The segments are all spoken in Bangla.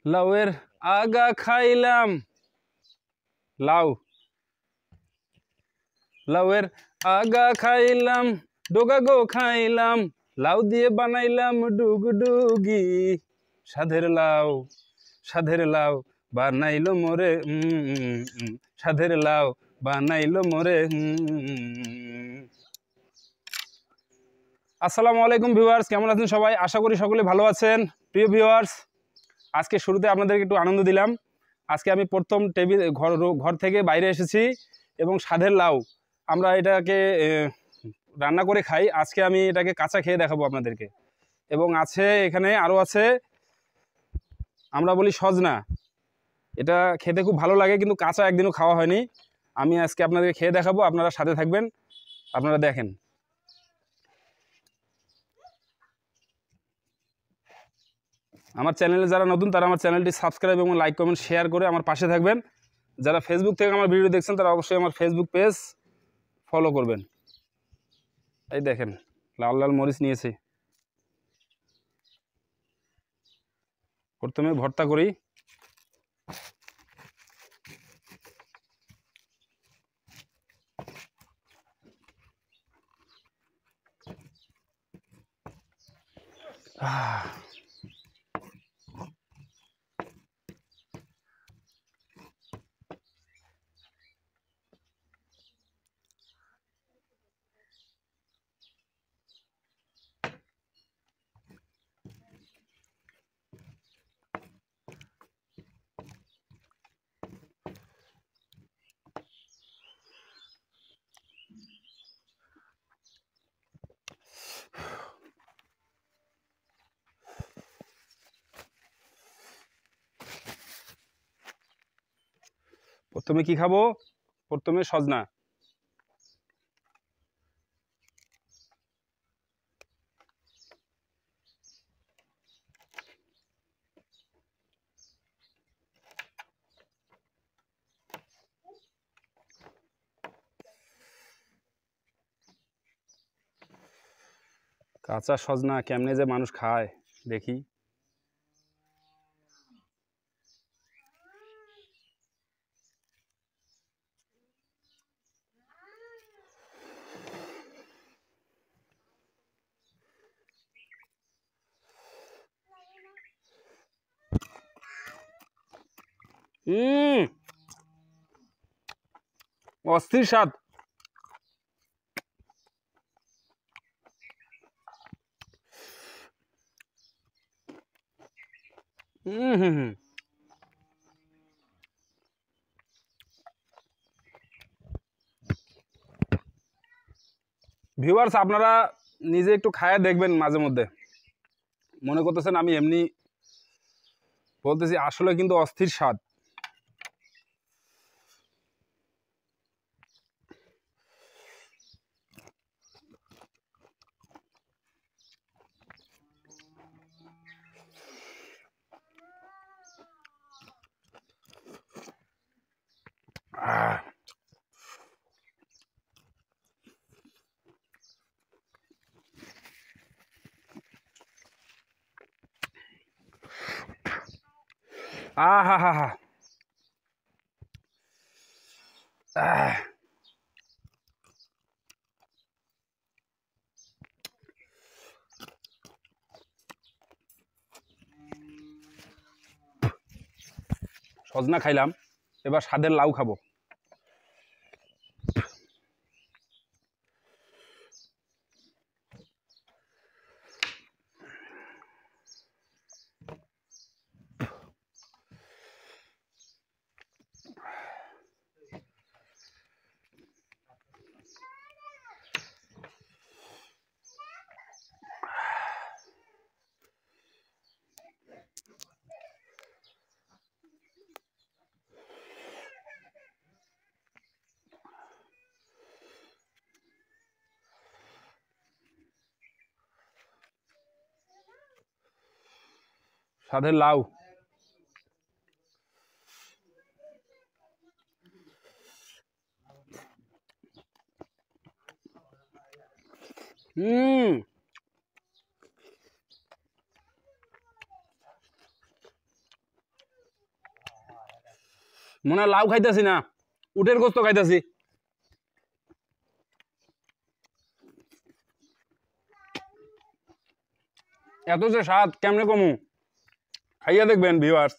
লাউয়ের আগা খাইলাম, লাউ লাউয়ের আগা খাইলাম, ডোগা গো খাইলাম, লাউ দিয়ে বানাইলাম ডুগডুগি। সাধের লাউ বানাইলো মোরে সাধের লাউ বানাইলো মোরে আসসালামু আলাইকুম ভিউয়ার্স, কেমন আছেন সবাই? আশা করি সকলে ভালো আছেন। প্রিয় ভিউয়ার্স, আজকে শুরুতে আপনাদেরকে একটু আনন্দ দিলাম। আজকে আমি প্রথম ঘর থেকে বাইরে এসেছি এবং স্বাদের লাউ আমরা এটাকে রান্না করে খাই। আজকে আমি এটাকে কাঁচা খেয়ে দেখাবো আপনাদেরকে। এবং আছে এখানে আরও আছে, আমরা বলি সজনা। এটা খেতে খুব ভালো লাগে, কিন্তু কাঁচা একদিনও খাওয়া হয়নি। আমি আজকে আপনাদেরকে খেয়ে দেখাবো, আপনারা সাথে থাকবেন, আপনারা দেখেন। আমার চ্যানেলে যারা নতুন তারা আমার চ্যানেলটি সাবস্ক্রাইব এবং লাইক কমেন্ট শেয়ার করে আমার পাশে থাকবেন। যারা ফেসবুক থেকে আমার ভিডিও দেখছেন তারা অবশ্যই আমার ফেসবুক পেজ ফলো করবেন। এই দেখেন, লাল লাল মরিচ নিয়েছি। প্রথমে ভর্তা করি। প্রথমে কি খাবো? প্রথমে সজনা। কাঁচা সজনা কেমনে যে মানুষ খায় দেখি। অস্থির স্বাদ। ভিউয়ার্স, আপনারা নিজে একটু খায়া দেখবেন। মাঝে মধ্যে মনে করতেছেন আমি এমনি বলতেছি, আসলে কিন্তু অস্থির স্বাদ। হা হা হা। সজনা খাইলাম, এবার স্বাদের লাউ খাবো। স্বাদের লাউ। মনে হয় লাউ খাইতেছি না, উটের গোস্ত খাইতেছি। এত যে স্বাদ কেমনে কমু, খাইয়া দেখবেন ভিউয়ার্স।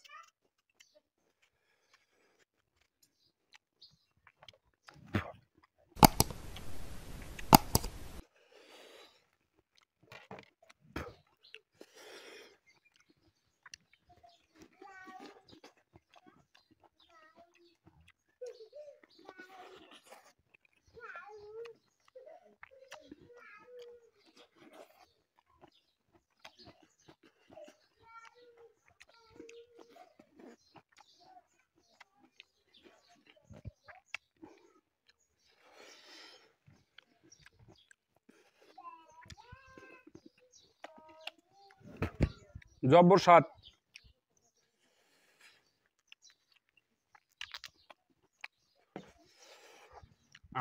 জব্বর স্বাদ।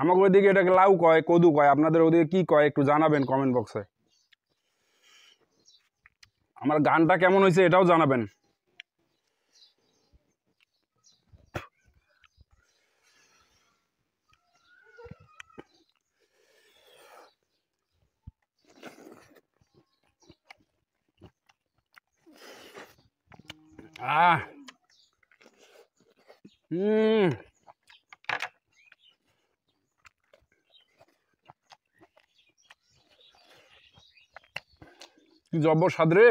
আমাকে ওইদিকে এটাকে লাউ কয়, কদু কয়, আপনাদের ওদিকে কি কয় একটু জানাবেন কমেন্ট বক্সে। আমার গানটা কেমন হয়েছে এটাও জানাবেন। আহ কি জব্বর স্বাদ রে।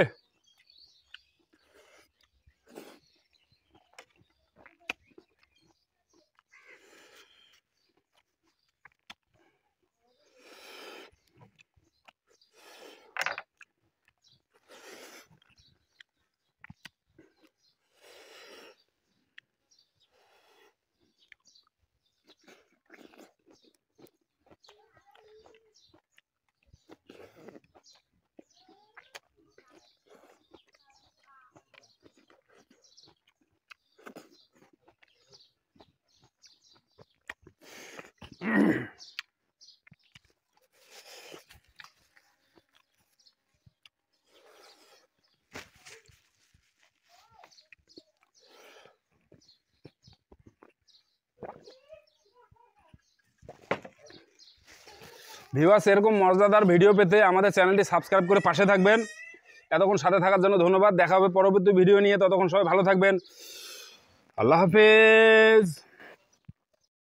ভিউয়ার্স, এরকম মজাদার ভিডিও পেতে আমাদের চ্যানেলটি সাবস্ক্রাইব করে পাশে থাকবেন। এতক্ষণ সাথে থাকার জন্য ধন্যবাদ। দেখা হবে পরবর্তী ভিডিও নিয়ে, ততক্ষণ সবাই ভালো থাকবেন। আল্লাহ হাফেজ।